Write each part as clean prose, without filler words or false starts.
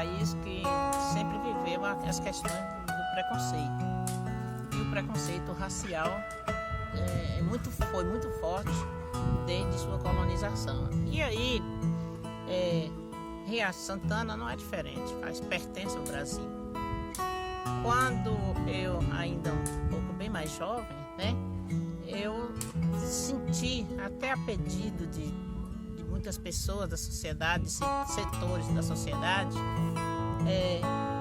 país que sempre viveu as questões do preconceito. E o preconceito racial foi muito forte desde sua colonização. E aí, Riacho Santana não é diferente, pertence ao Brasil. Quando eu ainda um pouco bem mais jovem, né, eu senti, até a pedido de muitas pessoas da sociedade, setores da sociedade,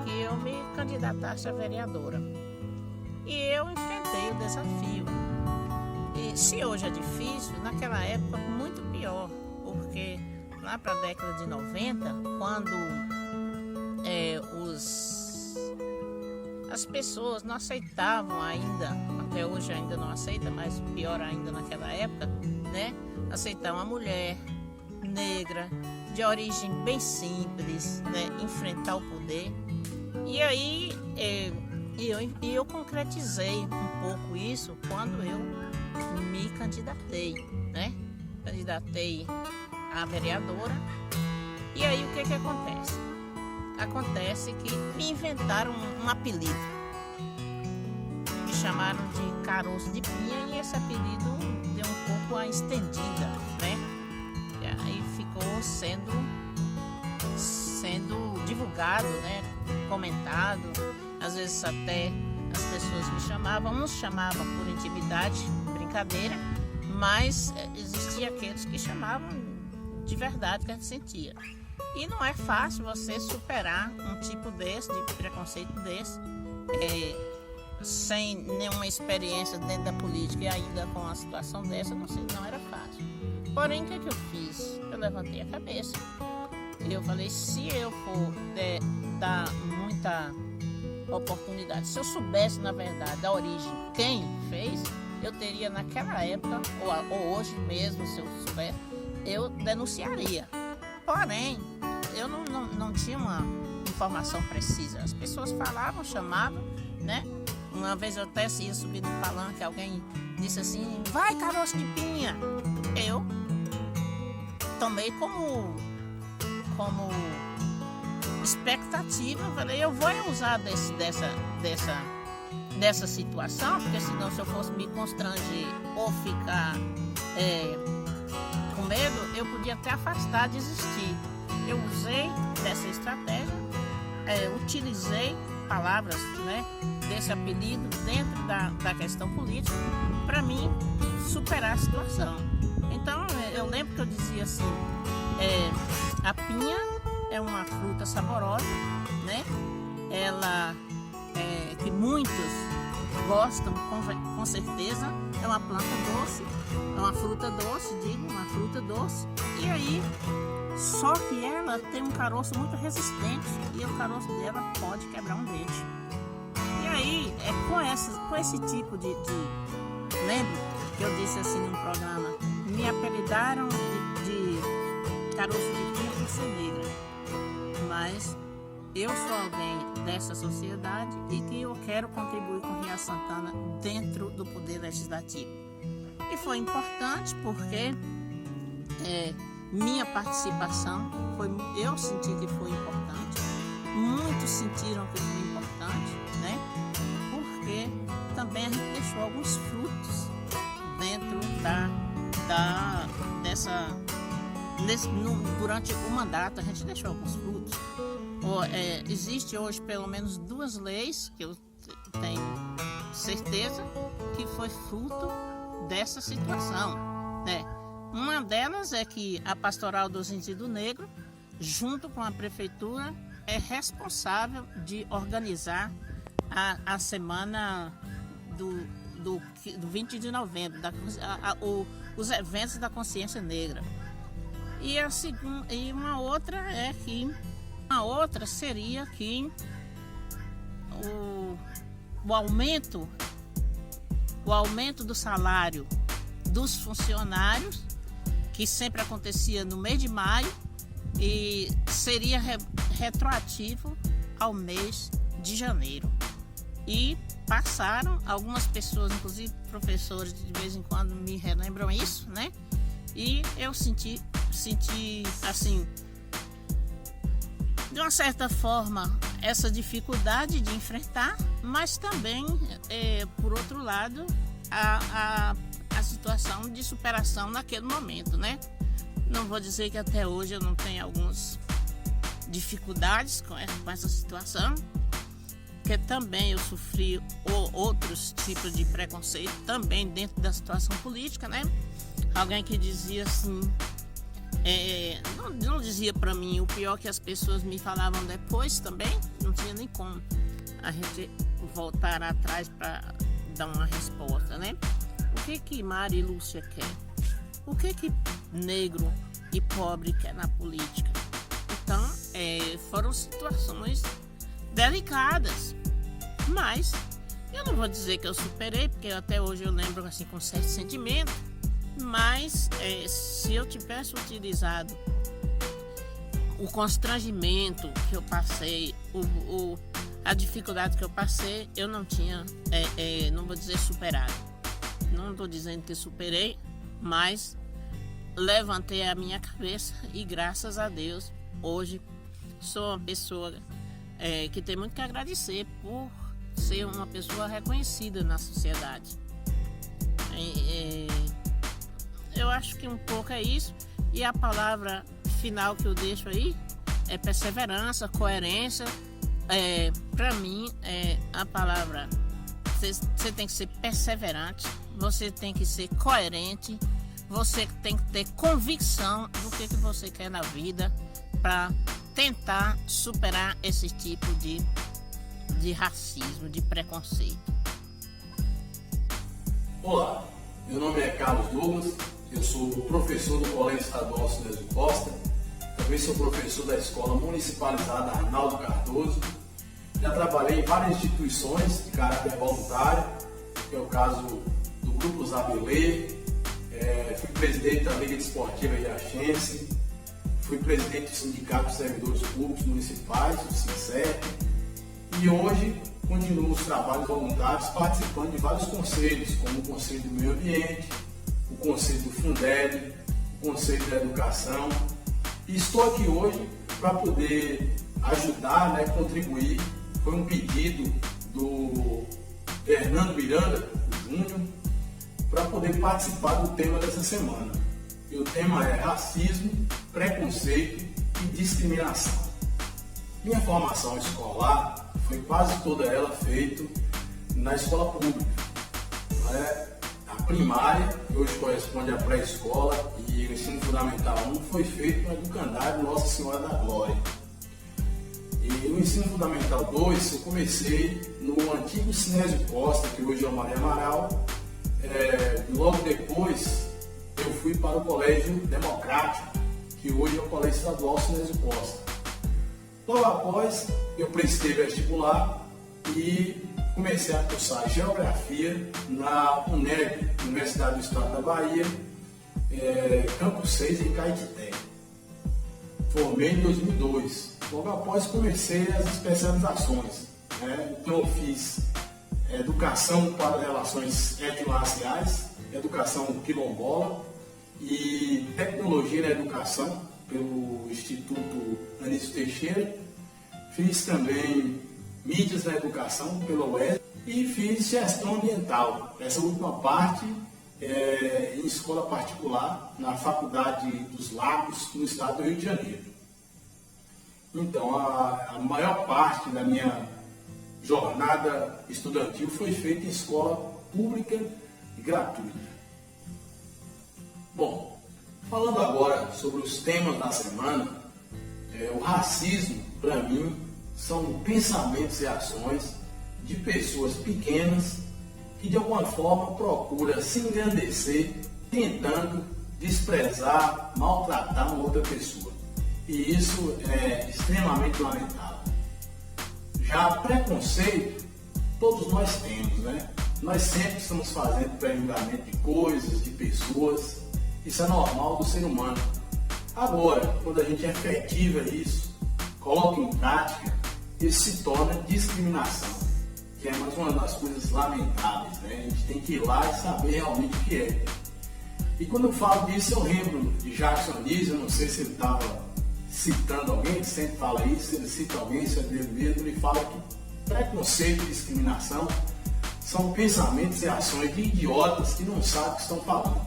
que eu me candidatasse a vereadora. E eu enfrentei o desafio. E se hoje é difícil, naquela época muito pior, porque lá para a década de 90, quando as pessoas não aceitavam ainda, até hoje ainda não aceita, mas pior ainda naquela época, né? Aceitavam a mulher negra, de origem bem simples, né? Enfrentar o poder. E aí eu concretizei um pouco isso quando eu me candidatei, né? Candidatei a vereadora. E aí o que acontece? Acontece que me inventaram um apelido. Me chamaram de caroço de pinha e esse apelido deu um pouco a estendida, né? E aí ficou sendo divulgado, né? Comentado. Às vezes até as pessoas me chamavam, uns chamavam por intimidade, brincadeira, mas existia aqueles que chamavam de verdade, que a gente sentia. E não é fácil você superar um tipo desse, de preconceito desse, sem nenhuma experiência dentro da política e ainda com uma situação dessa, não era fácil. Porém, o que eu fiz? Eu levantei a cabeça. Eu falei, se eu for dar muita oportunidade, se eu soubesse, na verdade, a origem, quem fez, eu teria naquela época, ou hoje mesmo, se eu soubesse, eu denunciaria. Porém, eu não tinha uma informação precisa. As pessoas falavam, chamavam, né? Uma vez eu até ia subir no palanque, alguém disse assim, vai, caroço de pinha. Eu tomei como expectativa, falei, eu vou usar dessa situação, porque senão se eu fosse me constranger ou ficar com medo, eu podia até afastar, desistir. Eu usei dessa estratégia, utilizei palavras, né, desse apelido dentro da questão política para mim superar a situação. Então eu lembro que eu dizia assim, a pinha é uma fruta saborosa, né? Ela que muitos gostam, com certeza, é uma planta doce, é uma fruta doce, uma fruta doce. E aí, só que ela tem um caroço muito resistente e o caroço dela pode quebrar um dente. E aí, com esse tipo de... Lembro que eu disse assim num programa, me apelidaram de caroço de pinha por ser negra. Mas eu sou alguém dessa sociedade e que eu quero contribuir com Riacho Santana dentro do poder legislativo. E foi importante porque minha participação, eu senti que foi importante, muitos sentiram que foi importante, né? Porque também a gente deixou alguns frutos dentro durante o mandato a gente deixou alguns frutos. Existe hoje pelo menos 2 leis que eu tenho certeza que foi fruto dessa situação, né? Uma delas é que a Pastoral dos Índios e do Negro, junto com a prefeitura, é responsável de organizar a semana do 20 de novembro, os eventos da consciência negra. E uma outra seria que o aumento do salário dos funcionários, que sempre acontecia no mês de maio, e seria retroativo ao mês de janeiro. E passaram, algumas pessoas, inclusive professores, de vez em quando me relembram isso, né? E eu senti assim, de uma certa forma, essa dificuldade de enfrentar, mas também, por outro lado, a situação de superação naquele momento, né? Não vou dizer que até hoje eu não tenho algumas dificuldades com essa situação, que também eu sofri outros tipos de preconceito também dentro da situação política, né? Alguém que dizia assim, não dizia para mim, o pior que as pessoas me falavam depois também, não tinha nem como a gente voltar atrás para dar uma resposta, né? O que Mari e Lúcia quer? O que negro e pobre quer na política? Então, foram situações delicadas, mas eu não vou dizer que eu superei, porque até hoje eu lembro assim com certo sentimento, mas se eu tivesse utilizado o constrangimento que eu passei, a dificuldade que eu passei, eu não tinha, não vou dizer superado, não estou dizendo que superei, mas levantei a minha cabeça e graças a Deus hoje sou uma pessoa que tem muito que agradecer por ser uma pessoa reconhecida na sociedade. Eu acho que um pouco é isso, e a palavra final que eu deixo aí é perseverança, coerência. Para mim, a palavra, você tem que ser perseverante, você tem que ser coerente, você tem que ter convicção do que você quer na vida para tentar superar esse tipo de racismo, de preconceito. Olá, meu nome é Carlos Douglas, eu sou professor do Colégio Estadual Sinésio Costa, também sou professor da Escola Municipalizada Arnaldo Cardoso, já trabalhei em várias instituições de caráter voluntário, que é o caso do Grupo Zabelê, fui presidente da Liga Desportiva Iachense, fui presidente do Sindicato de Servidores Públicos Municipais, o SINCEP, e hoje continuo os trabalhos voluntários participando de vários conselhos, como o Conselho do Meio Ambiente, o Conselho do Fundeb, o Conselho da Educação, e estou aqui hoje para poder ajudar, contribuir. Foi um pedido do Fernando Miranda Júnior para poder participar do tema dessa semana. E o tema é racismo, preconceito e discriminação. Minha formação escolar foi quase toda ela feita na escola pública. A primária, que hoje corresponde à pré-escola, e o ensino fundamental 1 foi feito no educandário Nossa Senhora da Glória. E no ensino fundamental 2 eu comecei no antigo Sinésio Costa, que hoje é o Maria Amaral. Logo depois eu fui para o Colégio Democrático, que hoje é o Colégio Estadual Sinésio Costa. Logo após eu prestei vestibular e comecei a cursar Geografia na UNEB, Universidade do Estado da Bahia, Campus 6 em Caetité. Formei em 2002. Logo após comecei as especializações. Então eu fiz Educação para Relações Étnico-Raciais, Educação Quilombola e Tecnologia na Educação pelo Instituto Anísio Teixeira. Fiz também Mídias na Educação pela UES e fiz Gestão Ambiental. Essa última parte em escola particular na Faculdade dos Lagos, no estado do Rio de Janeiro. Então, a maior parte da minha jornada estudantil foi feita em escola pública e gratuita. Bom, falando agora sobre os temas da semana, o racismo, para mim, são pensamentos e ações de pessoas pequenas que de alguma forma procuram se engrandecer tentando desprezar, maltratar uma outra pessoa. E isso é extremamente lamentável. Já preconceito, todos nós temos, Nós sempre estamos fazendo pré-julgamento de coisas, de pessoas. Isso é normal do ser humano. Agora, quando a gente efetiva isso, coloca em prática, isso se torna discriminação, que é mais uma das coisas lamentáveis, A gente tem que ir lá e saber realmente o que é. E quando eu falo disso, eu lembro de Jackson Anísio, eu não sei se ele estava citando alguém, ele sempre fala isso, ele cita alguém, isso é dele mesmo, ele fala que preconceito e discriminação são pensamentos e ações de idiotas que não sabem o que estão falando.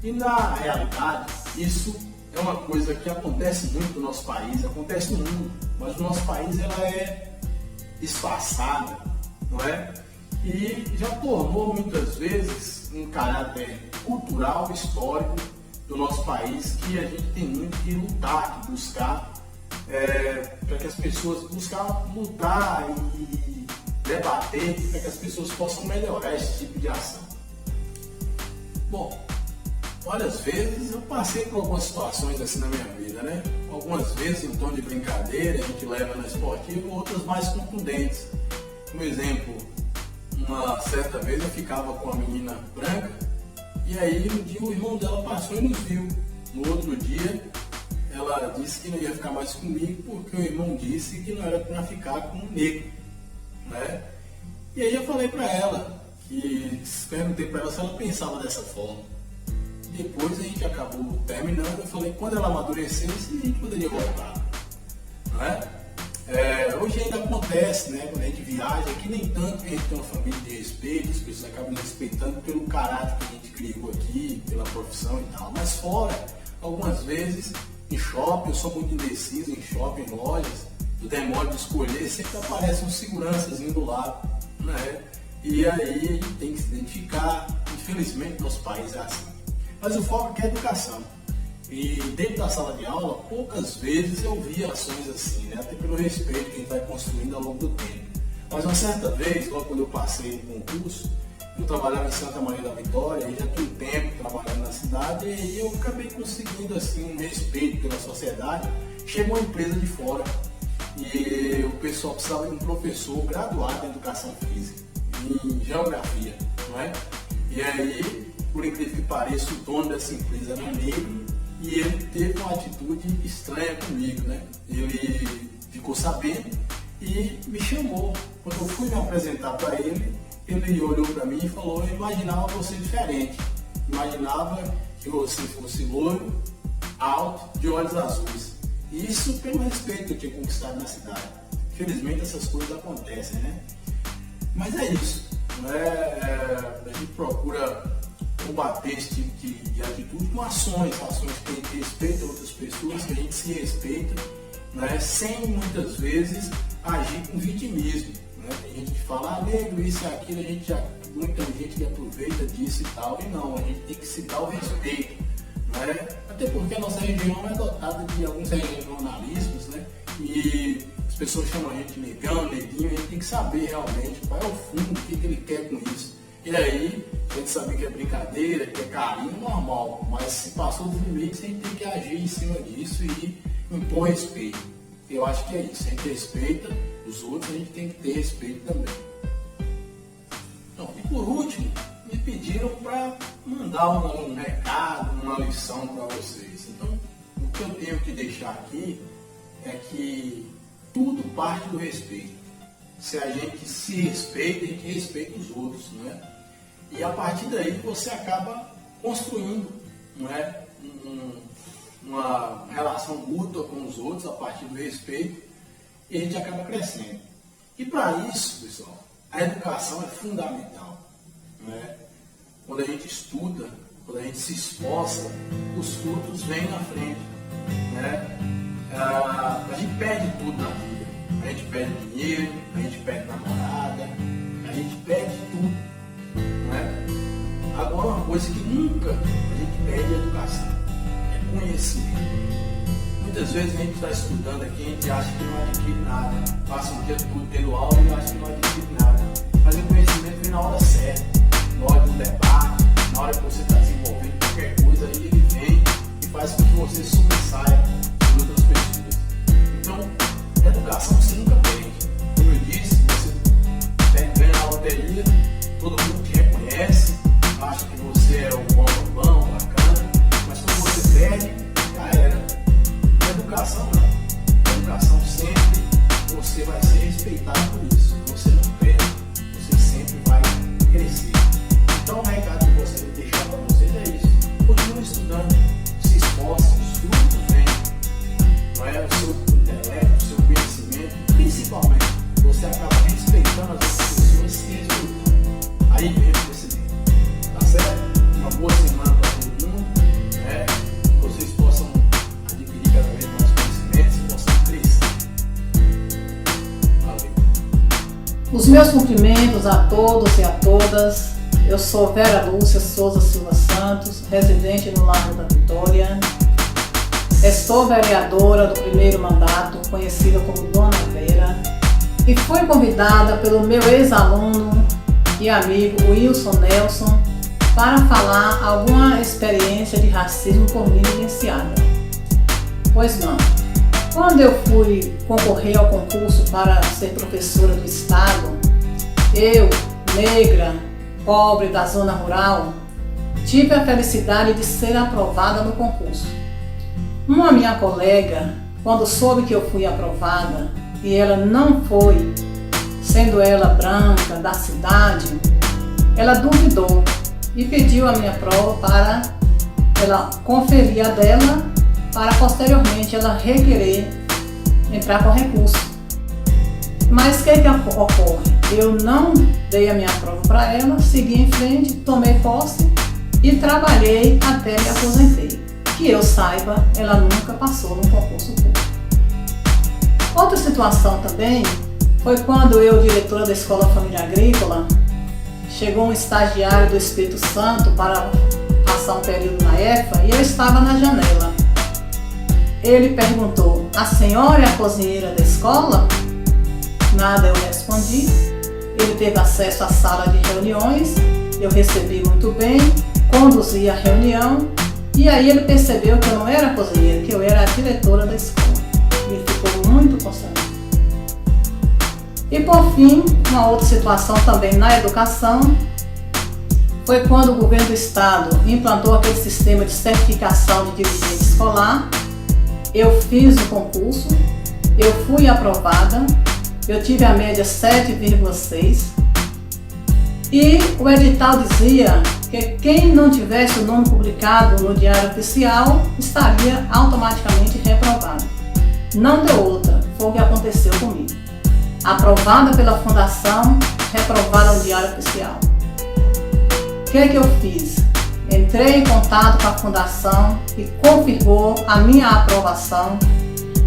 E na realidade, isso é uma coisa que acontece muito no nosso país, acontece no mundo, mas no nosso país ela é espaçada, não é? E já tornou muitas vezes um caráter cultural, histórico do nosso país que a gente tem muito que lutar, que buscar, para que as pessoas lutar e debater para que as pessoas possam melhorar esse tipo de ação. Bom, várias vezes eu passei por algumas situações assim na minha vida, né? Algumas vezes em tom de brincadeira, a gente leva na esportiva, outras mais contundentes. Por exemplo, uma certa vez eu ficava com uma menina branca e aí um dia o irmão dela passou e nos viu. No outro dia ela disse que não ia ficar mais comigo porque o irmão disse que não era para ficar com um negro, né? E aí eu falei para ela, perguntei para ela se ela pensava dessa forma. Depois a gente acabou terminando, eu falei que quando ela amadurecesse a gente poderia voltar, não é? Hoje ainda acontece, né, quando a gente viaja, que nem tanto que a gente tem uma família de respeito, as pessoas acabam respeitando pelo caráter que a gente criou aqui, pela profissão e tal, mas fora, algumas vezes, em shopping, eu sou muito indeciso, em shopping, em lojas, eu demoro de escolher, sempre aparece um segurançazinho do lado, né? E aí a gente tem que se identificar, infelizmente nosso país é assim. Mas o foco aqui é a educação. E dentro da sala de aula, poucas vezes eu vi ações assim, né? Até pelo respeito que a gente vai construindo ao longo do tempo. Mas uma certa vez, logo quando eu passei no concurso, eu trabalhava em Santa Maria da Vitória, e já tinha um tempo trabalhando na cidade, e eu acabei conseguindo assim, um respeito pela sociedade. Chegou uma empresa de fora, e o pessoal precisava de um professor graduado em Educação Física, em Geografia, não é? E aí, por incrível que pareça, o dono dessa empresa era negro e ele teve uma atitude estranha comigo, né? Ele ficou sabendo e me chamou. Quando eu fui me apresentar para ele, ele olhou para mim e falou: eu imaginava você diferente, imaginava que você fosse loiro, alto, de olhos azuis. E isso pelo respeito que eu tinha conquistado na cidade. Infelizmente essas coisas acontecem, né? Mas é isso, né? A gente procura combater esse tipo de atitude com ações que a gente respeita outras pessoas, que a gente se respeita, né? Sem muitas vezes agir com vitimismo, né? Tem gente que fala, negro, isso e aquilo, muita gente que aproveita disso e tal, e não, a gente tem que se dar o respeito, né? Até porque a nossa região é dotada de alguns regionalismos, né? E as pessoas chamam a gente de negão, neguinho, a gente tem que saber realmente qual é o fundo, o que ele quer com isso. E aí, a gente sabe que é brincadeira, que é carinho, normal, mas se passou dos limites, a gente tem que agir em cima disso e impor respeito. Eu acho que é isso, a gente respeita os outros, a gente tem que ter respeito também. Então, e por último, me pediram para mandar um recado, uma lição para vocês. Então, o que eu tenho que deixar aqui é que tudo parte do respeito. Se a gente se respeita, a gente respeita os outros, não é? E a partir daí você acaba construindo, não é? Uma relação mútua com os outros a partir do respeito e a gente acaba crescendo. E para isso, pessoal, a educação é fundamental, não é? Quando a gente estuda, quando a gente se esforça, os frutos vêm na frente, né? A gente perde tudo na vida. A gente perde dinheiro, a gente perde namorada, a gente perde tudo, não é? Agora, uma coisa que nunca a gente perde é a educação, é conhecimento. Muitas vezes a gente está estudando aqui, a gente acha que não adquire nada, passa um dia todo tendo aula e acha que não adquire nada. Mas o conhecimento vem na hora certa, na hora do debate, na hora que você está desenvolvendo qualquer coisa, aí ele vem e faz com que você sobressaia de outras pessoas. Então, a educação você nunca perde. Como eu disse, você ganha na loteria, todo mundo te reconhece, acha que você é o bom, bacana, mas quando você perde, já era. A educação não. A educação sempre você vai ser respeitado por isso. Você não perde, você sempre aí mesmo perceber. Tá certo? Uma boa semana para todo mundo, né? Que vocês possam adquirir cada vez mais conhecimentos e possam crescer. Valeu. Os meus cumprimentos a todos e a todas. Eu sou Vera Lúcia Souza Silva Santos, residente no Largo da Vitória. Sou vereadora do primeiro mandato, conhecida como Dona Vera, e fui convidada pelo meu ex-aluno e amigo Wilson Nelson para falar alguma experiência de racismo por mim vivenciada. Pois não. Quando eu fui concorrer ao concurso para ser professora do estado, eu, negra, pobre da zona rural, tive a felicidade de ser aprovada no concurso. Uma minha colega, quando soube que eu fui aprovada e ela não foi, sendo ela branca, da cidade, ela duvidou e pediu a minha prova para ela conferir a dela, para posteriormente ela requerer entrar com recurso. Mas o que ocorre? Eu não dei a minha prova para ela, segui em frente, tomei posse e trabalhei até me aposentei. Que eu saiba, ela nunca passou num concurso público. Outra situação também foi quando eu, diretora da Escola Família Agrícola, chegou um estagiário do Espírito Santo para passar um período na EFA e eu estava na janela. Ele perguntou: "A senhora é a cozinheira da escola?" Nada, eu respondi. Ele teve acesso à sala de reuniões, eu recebi muito bem, conduzi a reunião e aí ele percebeu que eu não era cozinheira, que eu era a diretora da escola. Ele ficou muito constrangido. E por fim, uma outra situação também na educação foi quando o governo do estado implantou aquele sistema de certificação de dirigente escolar. Eu fiz o concurso, eu fui aprovada, eu tive a média 7,6 e o edital dizia que quem não tivesse o nome publicado no Diário Oficial estaria automaticamente reprovado. Não deu outra, foi o que aconteceu comigo. Aprovada pela Fundação, reprovada no Diário Oficial. O que eu fiz? Entrei em contato com a Fundação e confirmou a minha aprovação.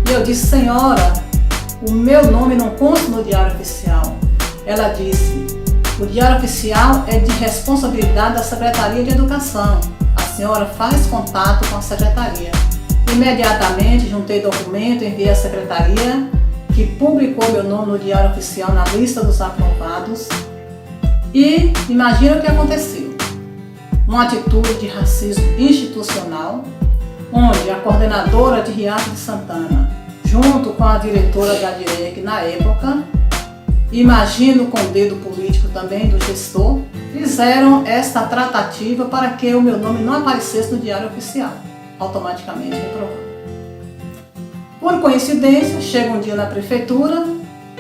E eu disse: "Senhora, o meu nome não consta no Diário Oficial." Ela disse: "O Diário Oficial é de responsabilidade da Secretaria de Educação. A senhora faz contato com a Secretaria." Imediatamente juntei documento, enviei à Secretaria, que publicou meu nome no Diário Oficial na lista dos aprovados. E imagina o que aconteceu. Uma atitude de racismo institucional, onde a coordenadora de Riacho de Santana, junto com a diretora da DIREC na época, imagino com o dedo político também do gestor, fizeram esta tratativa para que o meu nome não aparecesse no Diário Oficial, automaticamente reprovado. Por coincidência, chega um dia na prefeitura,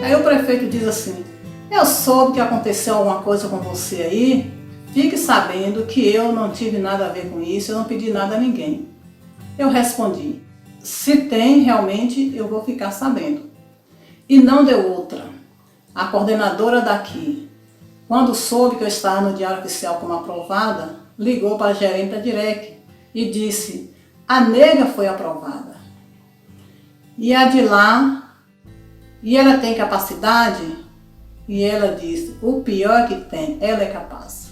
aí o prefeito diz assim: "Eu soube que aconteceu alguma coisa com você aí, fique sabendo que eu não tive nada a ver com isso, eu não pedi nada a ninguém." Eu respondi: "Se tem, realmente eu vou ficar sabendo." E não deu outra. A coordenadora daqui, quando soube que eu estava no Diário Oficial como aprovada, ligou para a gerente da DIREC e disse: "A nega foi aprovada." E a de lá, e ela tem capacidade? E ela disse: "O pior que tem, ela é capaz."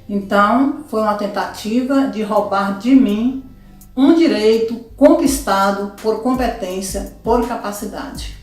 Então, foi uma tentativa de roubar de mim um direito conquistado por competência, por capacidade.